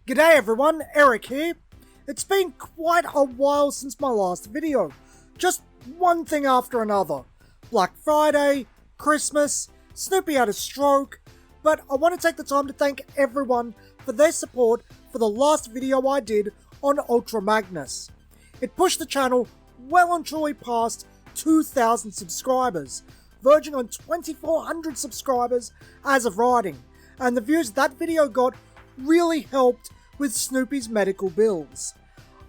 G'day everyone, Eric here. It's been quite a while since my last video. Just one thing after another. Black Friday, Christmas, Snoopy had a stroke, but I want to take the time to thank everyone for their support for the last video I did on Ultra Magnus. It pushed the channel well and truly past 2,000 subscribers, verging on 2,400 subscribers as of writing, and the views that video got really helped with Snoopy's medical bills.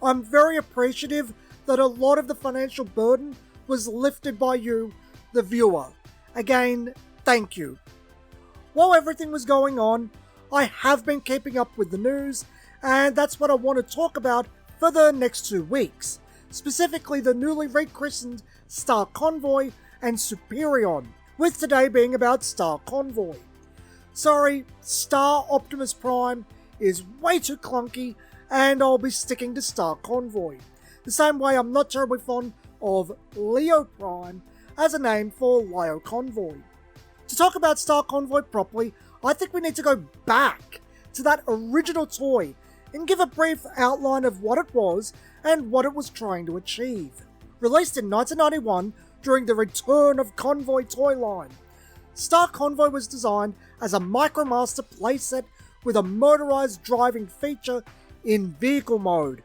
I'm very appreciative that a lot of the financial burden was lifted by you, the viewer. Again, thank you. While everything was going on, I have been keeping up with the news, and that's what I want to talk about for the next 2 weeks, specifically the newly rechristened Star Convoy and Superion, with today being about Star Convoy. Sorry, Star Optimus Prime is way too clunky, and I'll be sticking to Star Convoy. The same way I'm not terribly fond of Leo Prime as a name for Leo Convoy. To talk about Star Convoy properly, I think we need to go back to that original toy and give a brief outline of what it was and what it was trying to achieve. Released in 1991 during the return of Convoy toy line, Star Convoy was designed as a Micromaster playset with a motorized driving feature in vehicle mode,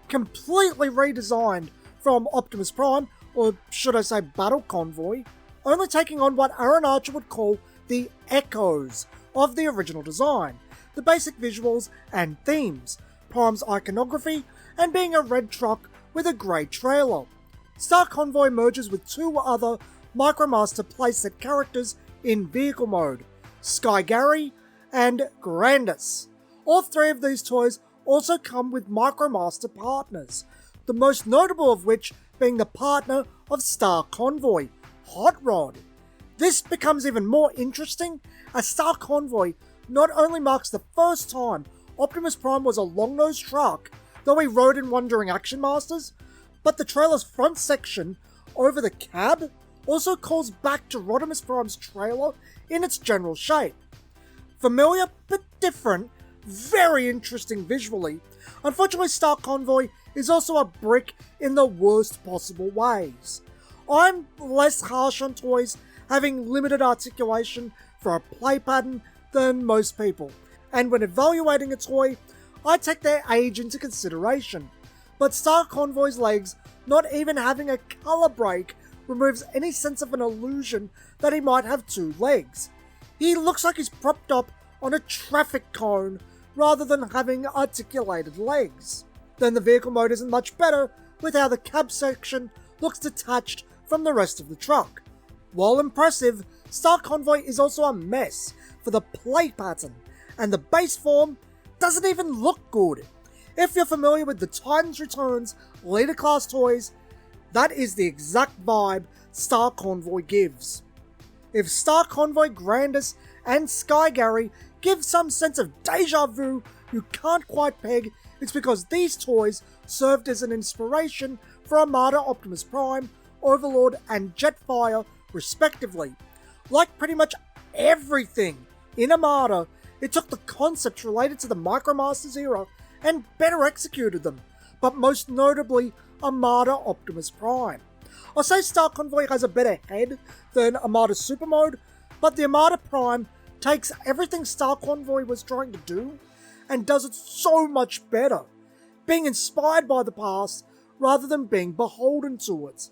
completely redesigned from Optimus Prime, or should I say Battle Convoy, only taking on what Aaron Archer would call the echoes of the original design, the basic visuals and themes, Prime's iconography, and being a red truck with a grey trailer. Star Convoy merges with two other Micromaster playset characters in vehicle mode, Sky Gary and Grandus. All three of these toys also come with Micromaster partners, the most notable of which being the partner of Star Convoy, Hot Rod. This becomes even more interesting as Star Convoy not only marks the first time Optimus Prime was a long-nosed truck, though he rode in one during Action Masters, but the trailer's front section over the cab also calls back to Rodimus Prime's trailer in its general shape. Familiar but different, very interesting visually. Unfortunately, Star Convoy is also a brick in the worst possible ways. I'm less harsh on toys having limited articulation for a play pattern than most people, and when evaluating a toy, I take their age into consideration. But Star Convoy's legs not even having a colour break removes any sense of an illusion that he might have two legs. He looks like he's propped up on a traffic cone rather than having articulated legs. Then the vehicle mode isn't much better with how the cab section looks detached from the rest of the truck. While impressive, Star Convoy is also a mess for the play pattern, and the base form doesn't even look good. If you're familiar with the Titans Returns Leader Class toys, that is the exact vibe Star Convoy gives. If Star Convoy, Grandus, and Sky Gary give some sense of deja vu you can't quite peg, it's because these toys served as an inspiration for Armada Optimus Prime, Overlord, and Jetfire, respectively. Like pretty much everything in Armada, it took the concepts related to the Micromasters era and better executed them, but most notably Armada Optimus Prime. I'll say Star Convoy has a better head than Armada Super Mode, but the Armada Prime takes everything Star Convoy was trying to do and does it so much better, being inspired by the past rather than being beholden to it.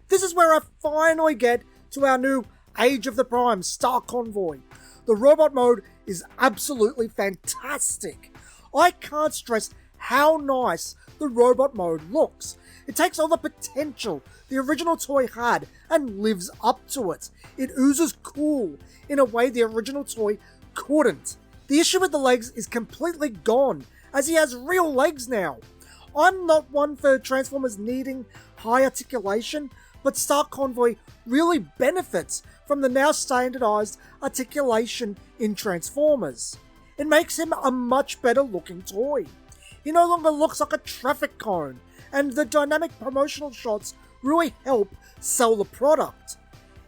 This is where I finally get to our new Age of the Prime Star Convoy. The robot mode is absolutely fantastic. I can't stress how nice the robot mode looks. It takes all the potential the original toy had and lives up to it. It oozes cool in a way the original toy couldn't. The issue with the legs is completely gone, as he has real legs now. I'm not one for Transformers needing high articulation, but Star Convoy really benefits from the now standardized articulation in Transformers. It makes him a much better looking toy. He no longer looks like a traffic cone, and the dynamic promotional shots really help sell the product.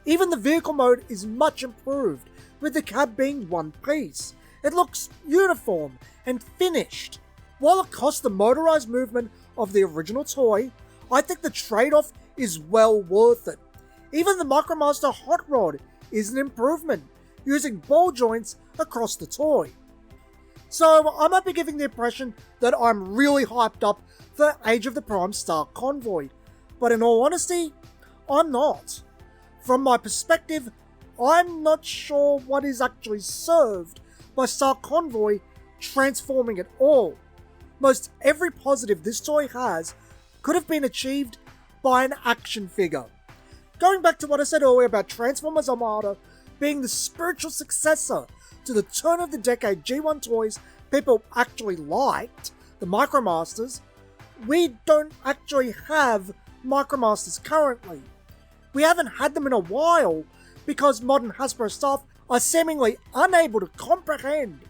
Even the vehicle mode is much improved, with the cab being one piece, It looks uniform and finished. While it costs the motorized movement of the original toy, I think the trade-off is well worth it. Even the Micromaster Hot Rod is an improvement, using ball joints across the toy. So I might be giving the impression that I'm really hyped up for Age of the Prime Star Convoy, but in all honesty, I'm not. From my perspective, I'm not sure what is actually served by Star Convoy transforming at all. Most every positive this toy has could have been achieved by an action figure. Going back to what I said earlier about Transformers Armada being the spiritual successor to the turn of the decade G1 toys people actually liked, the Micromasters, we don't actually have Micromasters currently. We haven't had them in a while because modern Hasbro staff are seemingly unable to comprehend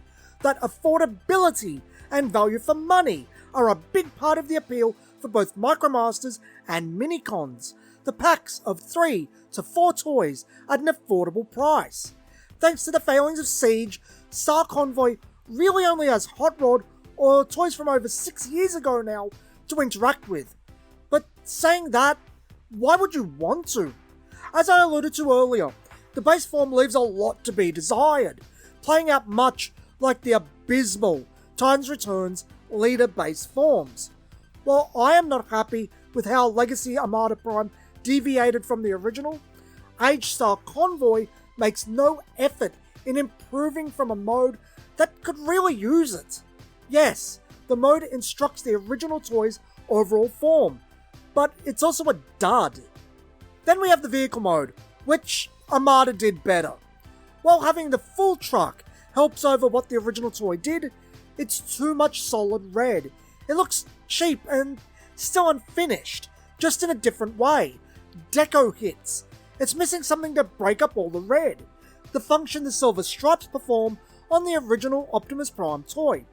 that affordability and value for money are a big part of the appeal for both Micromasters and Minicons, the packs of 3 to 4 toys at an affordable price. Thanks to the failings of Siege, Star Convoy really only has Hot Rod or toys from over 6 years ago now to interact with. But saying that, why would you want to? As I alluded to earlier, the base form leaves a lot to be desired, playing out much like the abysmal Titans Returns leader base forms. While I am not happy with how Legacy Armada Prime deviated from the original, Age Star Convoy makes no effort in improving from a mode that could really use it. Yes, the mode instructs the original toy's overall form, but it's also a dud. Then we have the vehicle mode, which Armada did better. While having the full truck helps over what the original toy did, it's too much solid red. It looks cheap and still unfinished, just in a different way. Deco hits. It's missing something to break up all the red, the function the silver stripes perform on the original Optimus Prime toy.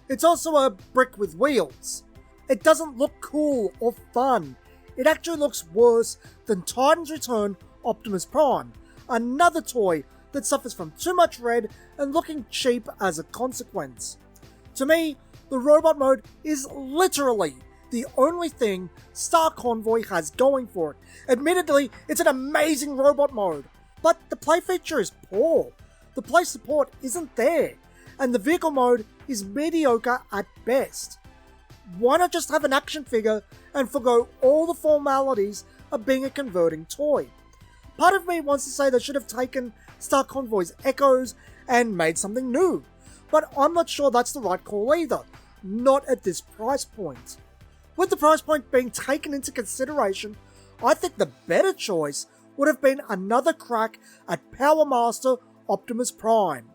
It's also a brick with wheels. It doesn't look cool or fun. It actually looks worse than Titans Return Optimus Prime, another toy that suffers from too much red and looking cheap as a consequence. To me, the robot mode is literally the only thing Star Convoy has going for it. Admittedly, it's an amazing robot mode, but the play feature is poor. The play support isn't there, and the vehicle mode is mediocre at best. Why not just have an action figure and forgo all the formalities of being a converting toy? Part of me wants to say they should have taken Star Convoy's echoes and made something new, but I'm not sure that's the right call either, not at this price point. With the price point being taken into consideration, I think the better choice would have been another crack at Power Master Optimus Prime.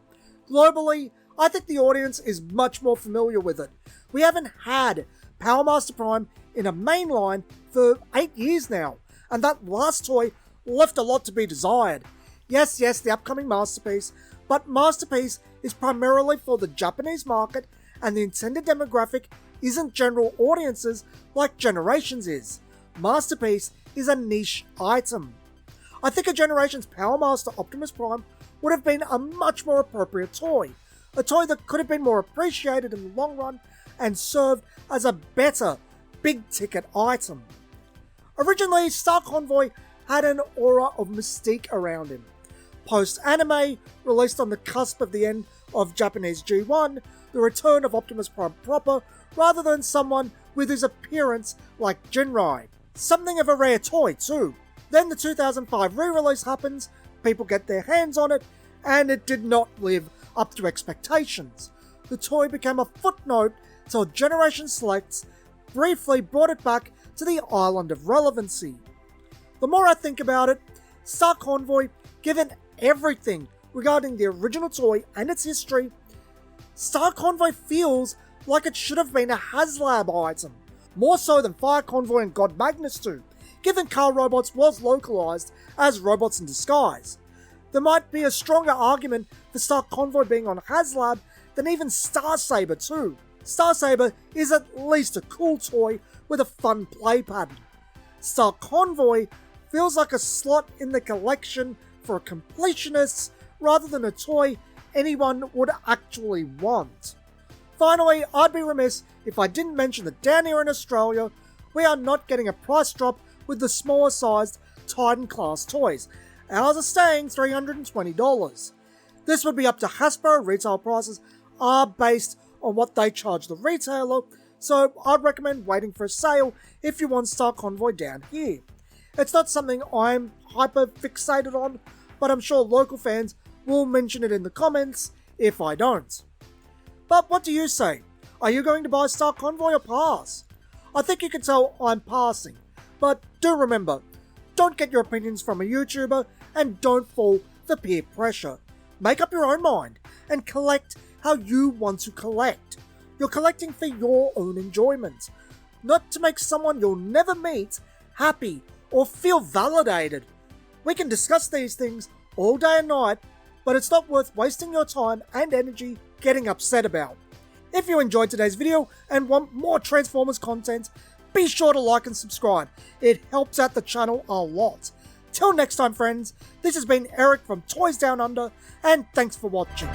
Globally, I think the audience is much more familiar with it. We haven't had Power Master Prime in a main line for 8 years now, and that last toy left a lot to be desired. Yes, the upcoming Masterpiece, but Masterpiece is primarily for the Japanese market, and the intended demographic isn't general audiences like Generations is. Masterpiece is a niche item. I think a Generations Power Master Optimus Prime would have been a much more appropriate toy. A toy that could have been more appreciated in the long run and served as a better big ticket item. Originally, Star Convoy had an aura of mystique around him. Post-anime, released on the cusp of the end of Japanese G1, the return of Optimus Prime proper, rather than someone with his appearance like Jinrai. Something of a rare toy too. Then the 2005 re-release happens, people get their hands on it, and it did not live up to expectations. The toy became a footnote till Generation Selects briefly brought it back to the island of relevancy. The more I think about it, Star Convoy, given everything regarding the original toy and its history, Star Convoy feels like it should have been a HasLab item, more so than Fire Convoy and God Magnus 2, given Car Robots was localized as robots in disguise. There might be a stronger argument for Star Convoy being on HasLab than even Star Saber 2. Star Saber is at least a cool toy with a fun play pattern. Star Convoy feels like a slot in the collection for completionists rather than a toy anyone would actually want. Finally, I'd be remiss if I didn't mention that down here in Australia, we are not getting a price drop with the smaller sized Titan class toys. Ours are staying $320. This would be up to Hasbro. Retail prices are based on what they charge the retailer, so I'd recommend waiting for a sale if you want Star Convoy down here. It's not something I'm hyper fixated on, but I'm sure local fans will mention it in the comments if I don't. But what do you say? Are you going to buy Star Convoy or pass? I think you can tell I'm passing, but do remember, don't get your opinions from a YouTuber and don't fall for peer pressure. Make up your own mind and collect how you want to collect. You're collecting for your own enjoyment, not to make someone you'll never meet happy or feel validated. We can discuss these things all day and night, but it's not worth wasting your time and energy getting upset about. If you enjoyed today's video and want more Transformers content, be sure to like and subscribe. It helps out the channel a lot. Till next time, friends, this has been Eric from Toys Down Under, and thanks for watching.